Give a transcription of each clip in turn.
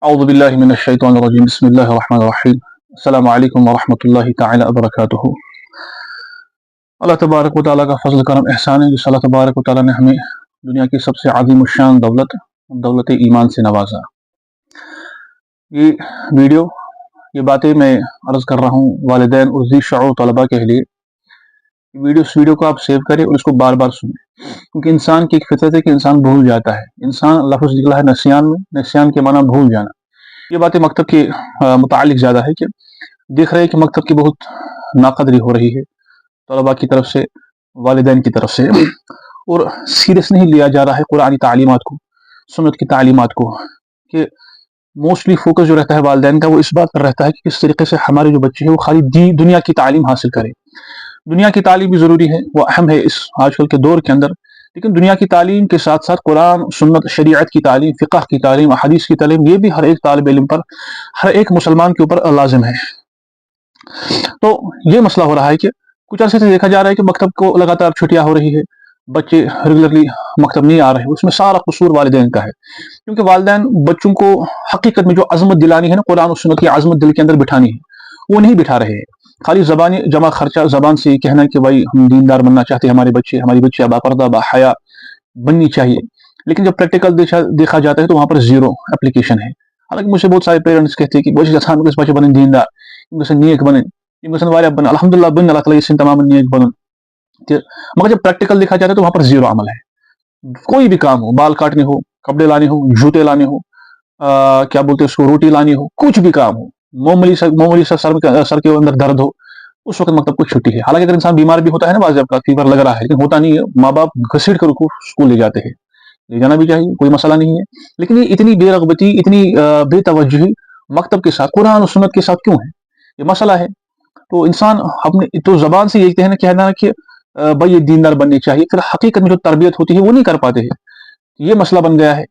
اعوذ باللہ من الشیطان الرجیم بسم اللہ الرحمن الرحیم السلام علیکم ورحمۃ اللہ تعالی وبرکاتہ۔ اللہ تبارک و تعالیٰ کا فضل کرم احسان ہے جس اللہ تبارک و تعالیٰ نے ہمیں دنیا کی سب سے عظیم الشان دولت ایمان سے نوازا۔ یہ ویڈیو یہ باتیں میں عرض کر رہا ہوں والدین اور ذی شعور طلباء کے لیے۔ اس ویڈیو کو آپ سیو کریں اور اس کو بار بار سنیں، کیونکہ انسان کی ایک فطرت ہے کہ انسان بھول جاتا ہے۔ انسان لفظ نکلا ہے نسیان میں، نسیان کے معنی بھول جانا۔ یہ باتیں مکتب کے متعلق زیادہ ہے کہ دیکھ رہے ہیں کہ مکتب کی بہت ناقدری ہو رہی ہے طلباء کی طرف سے، والدین کی طرف سے، اور سیریس نہیں لیا جا رہا ہے قرآنی تعلیمات کو، سنت کی تعلیمات کو، کہ موسٹلی فوکس جو رہتا ہے والدین کا وہ اس بات پر رہتا ہے کہ کس طریقے سے ہمارے جو بچے ہیں وہ خالی دنیا کی تعلیم حاصل کریں۔ دنیا کی تعلیم بھی ضروری ہے، وہ اہم ہے اس آج کل کے دور کے اندر، لیکن دنیا کی تعلیم کے ساتھ ساتھ قرآن، سنت، شریعت کی تعلیم، فقہ کی تعلیم، حدیث کی تعلیم، یہ بھی ہر ایک طالب علم پر، ہر ایک مسلمان کے اوپر لازم ہے۔ تو یہ مسئلہ ہو رہا ہے کہ کچھ عرصے سے دیکھا جا رہا ہے کہ مکتب کو لگاتار چھٹیاں ہو رہی ہے، بچے ریگولرلی مکتب نہیں آ رہے۔ اس میں سارا قصور والدین کا ہے، کیونکہ والدین بچوں کو حقیقت میں جو عظمت دلانی ہے نا، قرآن و سنت کی عظمت دل کے اندر بٹھانی ہے، وہ نہیں بٹھا رہے ہیں۔ خالی زبانی جمع خرچہ، زبان سے کہنا کہ بھائی ہم دیندار بننا چاہتے ہیں، ہماری بچے باپردہ باحیا بننی چاہیے، لیکن جب پریکٹیکل دیکھا جاتا ہے تو وہاں پر زیرو اپلیکیشن ہے۔ حالانکہ مجھ سے بہت سارے پیرنٹس کہتے ہیں کہ بچے بنیں دیندار، نیک بنیں، الحمدللہ بن اللہ تعالیٰ تمام نیک بنن، مگر جب پریکٹیکل دیکھا جاتا ہے تو وہاں پر زیرو عمل ہے۔ کوئی بھی کام ہو، بال کاٹنے ہو، کپڑے لانے ہو، جوتے لانے ہو، کیا بولتے ہیں اس کو، روٹی لانی ہو، کچھ بھی کام ہو، معمولی سا سر کے اندر درد ہو، اس وقت مکتب کو چھٹی ہے۔ حالانکہ اگر انسان بیمار بھی ہوتا ہے نا، بعض کا فیور لگ رہا ہے، لیکن ہوتا نہیں ہے، ماں باپ گھسیٹ کر کو اسکول لے جاتے ہیں، لے جانا بھی چاہیے، کوئی مسئلہ نہیں ہے۔ لیکن یہ اتنی بے رغبتی، اتنی بے توجہی مکتب کے ساتھ، قرآن و سنت کے ساتھ کیوں ہے؟ یہ مسئلہ ہے۔ تو انسان اپنے تو زبان سے یہ کہنا کہ بھائی یہ دیندار بننے چاہیے، پھر حقیقت میں جو تربیت ہوتی ہے وہ نہیں کر پاتے ہیں۔ یہ مسئلہ بن گیا ہے۔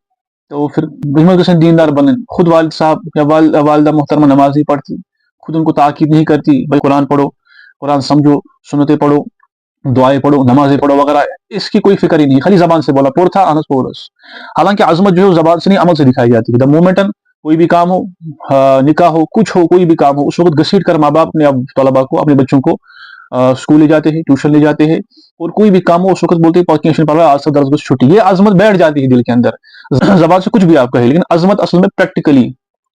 تو پھر دیندار بنیں، خود والد صاحب یا والدہ محترمہ نماز نہیں پڑھتی، خود ان کو تاکید نہیں کرتی بھائی قرآن پڑھو، قرآن سمجھو، سنتیں پڑھو، دعائیں پڑھو، نمازیں پڑھو وغیرہ، اس کی کوئی فکر ہی نہیں، خالی زبان سے بولا پور تھا آنس پورس۔ حالانکہ عظمت جو ہے زبان سے نہیں عمل سے دکھائی جاتی ہے۔ دا مومنٹن کوئی بھی کام ہو، نکاح ہو، کچھ ہو، کوئی بھی کام ہو، اس وقت گھسیٹ کر ماں باپ نے طلباء کو، اپنے بچوں کو اسکول لے جاتے ہیں، ٹیوشن لے جاتے ہیں، اور کوئی بھی کام ہو اس وقت بولتے ہیں پڑھ رہا ہے، آج سے 10 بجے چھٹی۔ یہ عظمت بیٹھ جاتی ہے دل کے اندر، زبان سے کچھ بھی آپ کہیں، لیکن عظمت اصل میں پریکٹیکلی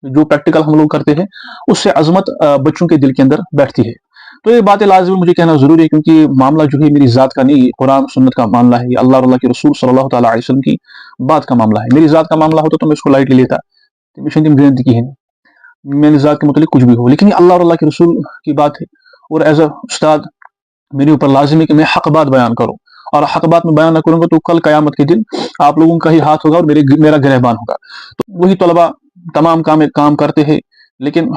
جو پریکٹیکل ہم لوگ کرتے ہیں اس سے عظمت بچوں کے دل کے اندر بیٹھتی ہے۔ تو یہ باتیں لازمی مجھے کہنا ضروری ہے، کیونکہ معاملہ جو ہے میری ذات کا نہیں، قرآن سنت کا معاملہ ہے، اللہ اور اللہ کے رسول صلی اللہ تعالیٰ علیہ وسلم کی بات کا معاملہ ہے۔ میری ذات کا معاملہ ہوتا تو میں اس کو لائٹلی لیتا، گرنتی کی ہے، میری ذات کے متعلق کچھ بھی ہو، لیکن یہ اللہ اور اللہ کے رسول کی بات ہے، اور ایز اے استاد میرے اوپر لازم ہے کہ میں حق بات بیان کروں، اور حق بات میں بیان نہ کروں گا تو کل قیامت کے دن آپ لوگوں کا ہی ہاتھ ہوگا اور میرا گرہبان ہوگا۔ تو وہی طلباء تمام کام کرتے ہیں، لیکن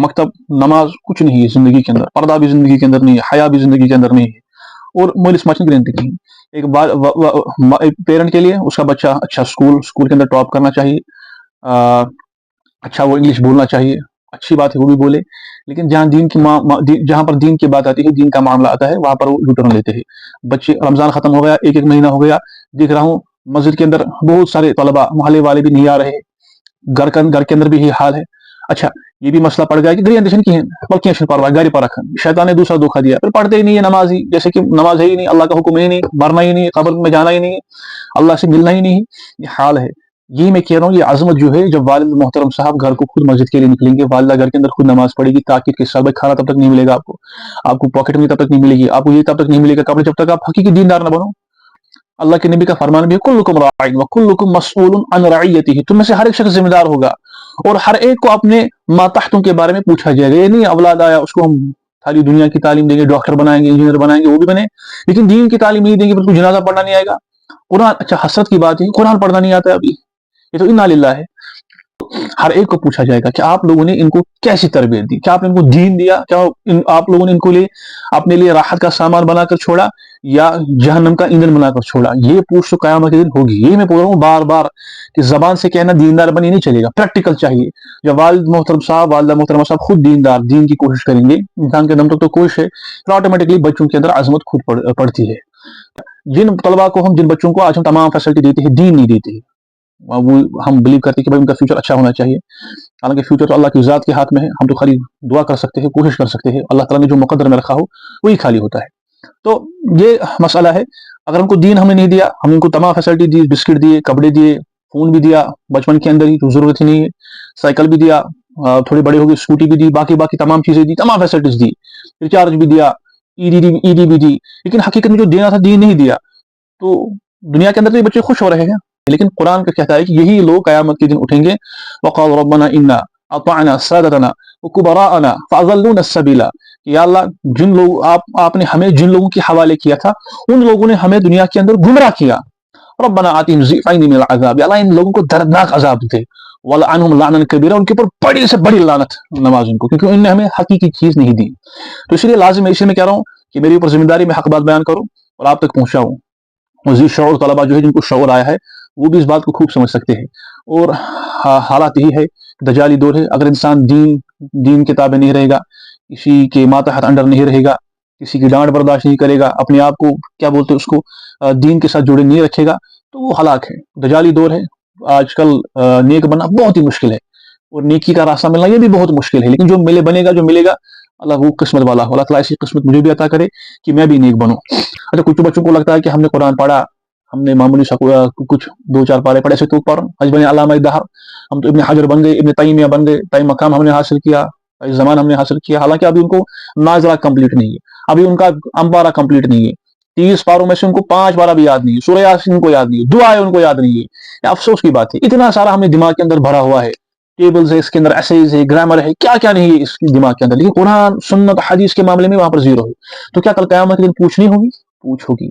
مکتب، نماز کچھ نہیں ہے زندگی کے اندر، پردہ بھی زندگی کے اندر نہیں ہے، حیا بھی زندگی کے اندر نہیں ہے، اور مول سماج کی گرنتی کی ایک پیرنٹ کے لیے اس کا بچہ اچھا اسکول کے اندر ٹاپ کرنا چاہیے، اچھا وہ انگلش بولنا چاہیے، اچھی بات ہے وہ بھی بولے، لیکن جہاں پر دین کی بات آتی ہے، دین کا معاملہ آتا ہے، وہاں پر وہ یوٹرن لیتے ہیں۔ بچے رمضان ختم ہو گیا، ایک مہینہ ہو گیا، دیکھ رہا ہوں مسجد کے اندر بہت سارے طلباء، محلے والے بھی نہیں آ رہے، گھر کے اندر بھی یہی حال ہے۔ اچھا یہ بھی مسئلہ پڑ گیا کہ گری اندیشن کی ہے، پڑھوا گھر پر رکھن، شیطان نے دوسرا دھوکہ دیا، پھر پڑھتے ہی نہیں ہے نماز ہی، جیسے کہ نماز ہے ہی نہیں، اللہ کا حکم ہی نہیں، مرنا ہی نہیں، قبر میں جانا ہی نہیں، اللہ سے ملنا ہی نہیں، یہ حال ہے۔ یہی میں کہہ رہا ہوں، یہ عظمت جو ہے، جب والد محترم صاحب گھر کو خود مسجد کے لیے نکلیں گے، والدہ گھر کے اندر خود نماز پڑھے گی تاکید کے ساتھ، کھانا تب تک نہیں ملے گا آپ کو پاکٹ میں تب تک نہیں ملے گی، آپ کو یہ تب تک نہیں ملے گا کپڑے، جب تک آپ حقیقی دیندار نہ بنو۔ اللہ کے نبی کا فرمان بھی ہے، کلکم راع وکلکم مسئول عن رعیتہ، تم میں سے ہر ایک شخص ذمہ دار ہوگا، اور ہر ایک کو اپنے ماتحتوں کے بارے میں پوچھا جائے گا۔ یہ نہیں اولاد آیا اس کو ہم خالی دنیا کی تعلیم دیں گے، ڈاکٹر بنائیں گے، انجینئر بنائیں گے، وہ بھی بنے، لیکن دین کی تعلیم نہیں دیں گے، پھر کوئی جنازہ پڑھنا نہیں آئے گا۔ قرآن، اچھا حسرت کی بات ہے قرآن پڑھنا نہیں آتا ہے ابھی، یہ تو انا للہ ہے۔ ہر ایک کو پوچھا جائے گا کہ آپ لوگوں نے ان کو کیسی تربیت دی، کیا آپ نے ان کو دین دیا، کیا آپ لوگوں نے ان کو اپنے لیے راحت کا سامان بنا کر چھوڑا یا جہنم کا ایندھن بنا کر چھوڑا؟ یہ پوچھ تو قیامت کے دن ہوگی۔ یہ میں بول رہا ہوں بار بار کہ زبان سے کہنا دیندار بنی نہیں چلے گا، پریکٹیکل چاہیے۔ جب والد محترم صاحب، والدہ محترمہ صاحب خود دیندار، دین کی کوشش کریں گے، انسان کے دم تک تو کوشش ہے، پھر آٹومیٹکلی بچوں کے اندر عظمت خود پڑتی ہے۔ جن طلباء کو جن بچوں کو آج ہم تمام فیسلٹی دیتے ہیں، دین نہیں دیتے ہیں، وہ ہم بلیو کرتے ہیں کہ بھائی ان کا فیوچر اچھا ہونا چاہیے. حالانکہ فیوچر تو اللہ کی ذات کے ہاتھ میں ہے. ہم تو خالی دعا کر سکتے ہیں, کوشش کر سکتے ہیں. اللہ تعالیٰ نے جو مقدر میں رکھا ہو وہی خالی ہوتا ہے. تو یہ مسئلہ ہے. اگر ہم کو دین ہم نے نہیں دیا, ہم نے ان کو تمام فیسلٹی دی, بسکٹ دیے, کپڑے دیے, فون بھی دیا بچپن کے اندر ہی, تو ضرورت ہی نہیں ہے. سائیکل بھی دیا, تھوڑی بڑی ہوگی اسکوٹی بھی دی, باقی تمام چیزیں دی, تمام فیسلٹیز دی, ریچارج بھی دیا, ای ڈی بھی دی, لیکن حقیقت میں جو دینا تھا دین نہیں دیا. تو دنیا کے اندر تو یہ بچے خوش ہو رہے ہیں, لیکن قرآن کا کہتا ہے کہ یہی لوگ قیامت کے دن اٹھیں گے. وقال ربنا انا اطعنا سادتنا وكبراءنا فاضلونا السبيل, یا اللہ جن لوگ آپ نے ہمیں جن لوگوں کے حوالے کیا تھا ان لوگوں نے ہمیں دنیا کے اندر گمراہ کیا. ربنا آتهم ضعفين من العذاب, یا اللہ ان لوگوں کو دردناک عذاب دے. ولعنهم لعنا كبيرا, ان کے اوپر بڑی سے بڑی لعنت نواز ان کو, کیونکہ انہوں نے ہمیں حقیقی چیز نہیں دی. تو اس لیے لازم ہے, اس لیے میں کہہ رہا ہوں کہ میری اوپر ذمہ داری, میں حق بات بیان کروں اور آپ تک پہنچاؤں. مزید شعور طلبا جو ہے جن کو شعور آیا ہے وہ بھی اس بات کو خوب سمجھ سکتے ہیں. اور حالات یہی ہے, دجالی دور ہے. اگر انسان دین کے تابع نہیں رہے گا, کسی کے ماتحت انڈر نہیں رہے گا, کسی کی ڈانٹ برداشت نہیں کرے گا, اپنے آپ کو کیا بولتے ہیں اس کو دین کے ساتھ جڑے نہیں رکھے گا, تو وہ ہلاک ہے. دجالی دور ہے. آج کل نیک بننا بہت ہی مشکل ہے, اور نیکی کا راستہ ملنا یہ بھی بہت مشکل ہے. لیکن جو بنے گا, جو ملے گا, اللہ وہ قسمت والا ہو. اللہ تعالیٰ ایسی قسمت مجھے بھی عطا کرے کہ میں بھی نیک بنوں. اچھا, کچھ بچوں کو لگتا ہے کہ ہم نے قرآن پڑھا, ہم نے معمولی کچھ 2-4 پارے پڑھے, سے تو پڑھ حج بن علامہ دہر, ہم تو ابن حجر بن گئے, ابن تیمیہ بن گئے, تیم مقام ہم نے حاصل کیا, زمان ہم نے حاصل کیا. حالانکہ ابھی ان کو نازلہ کمپلیٹ نہیں ہے, ابھی ان کا امبارہ کمپلیٹ نہیں ہے. 30 پاروں میں سے ان کو 5 پارہ بھی یاد نہیں ہے, سورہ یاسین ان کو یاد نہیں ہے, دعائیں ان کو یاد نہیں ہے. یہ افسوس کی بات ہے. اتنا سارا ہم نے دماغ کے اندر بھرا ہوا ہے, ٹیبلز ہے اس کے اندر, ایسیز ہے, گرامر ہے, کیا کیا نہیں ہے اس کی دماغ کے اندر, لیکن قرآن سنت حدیث کے معاملے میں وہاں پر زیرو ہے. تو کیا کل قیامت کے دن پوچھ نہیں ہوگی؟ پوچھ ہوگی.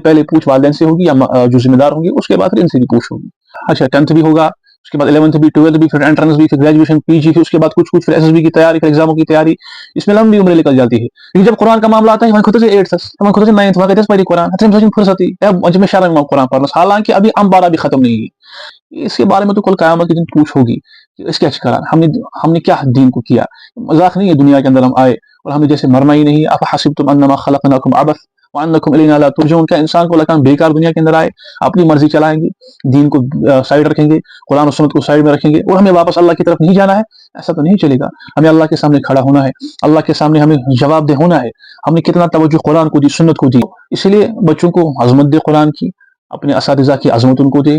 پہلے پوچھ والدین سے ہوگی, یا جو ذمہ دار ہوں گے, اس کے بعد پھر ان سے بھی پوچھ ہوگی. اچھا, 10th بھی ہوگا, اس کے بعد 11th بھی, 12th بھی, پھر انٹرنس بھی, پھر گریجویشن, پی جی, پھر اس کے بعد کچھ پھر ایس ایس بی کی تیاری, پھر ایگزاموں کی تیاری, اس میں لمبی عمریں نکل جاتی ہے. لیکن جب قرآن کا معاملہ آتا ہے, میں خود سے 8th, میں خود سے 9th, میں کہتے ہیں پہلی قرآن, فرصتی میں شرم میں قرآن پڑھنا, حالانکہ ابھی امبارہ بھی ختم نہیں ہے. اس کے بارے میں تو کل قیامت کے دن پوچھ ہوگی کہ اس کے کرا ہم نے کیا دین کو کیا. مذاق نہیں ہے, دنیا کے اندر ہم آئے اور ہمیں جیسے مرنا ہی نہیں. افحسبتم انما خلقناکم عبث وانکم الینا لا ترجعون, کیا انسان کو لگتا ہے بیکار دنیا کے اندر آئے, اپنی مرضی چلائیں گے, دین کو سائڈ رکھیں گے, قرآن و سنت کو سائڈ میں رکھیں گے, اور ہمیں واپس اللہ کی طرف نہیں جانا ہے؟ ایسا تو نہیں چلے گا. ہمیں اللہ کے سامنے کھڑا ہونا ہے, اللہ کے سامنے ہمیں جواب دہ ہونا ہے. ہم نے کتنا توجہ قرآن کو دی, سنت کو دی. اس لیے بچوں کو عظمت دے قرآن کی, اپنے اساتذہ کی عظمت ان کو دے,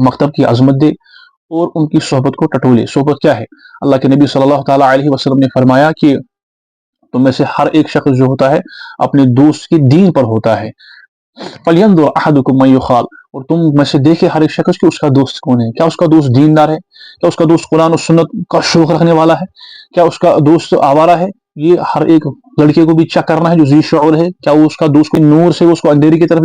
مکتب کی عظمت دے, اور ان کی صحبت کو ٹٹولے. صحبت کیا ہے؟ اللہ کے نبی صلی اللہ تعالیٰ علیہ وسلم نے فرمایا کہ تم میں سے ہر ایک شخص جو ہوتا ہے اپنے دوست کی دین پر ہوتا ہے. فَلْيَنْظُرْ أَحَدُكُمْ مَنْ يُخَالِ, اور تم میں سے دیکھے ہر ایک شخص کہ اس کا دوست کون ہے. کیا اس کا دوست دیندار ہے؟ کیا اس کا دوست قرآن و سنت کا شوق رکھنے والا ہے؟ کیا اس کا دوست آوارہ ہے؟ یہ ہر ایک لڑکے کو بھی چیک کرنا ہے جو ذی شعور ہے. کیا وہ اس کا دوست کوئی نور سے اس کو اندھیری کی طرف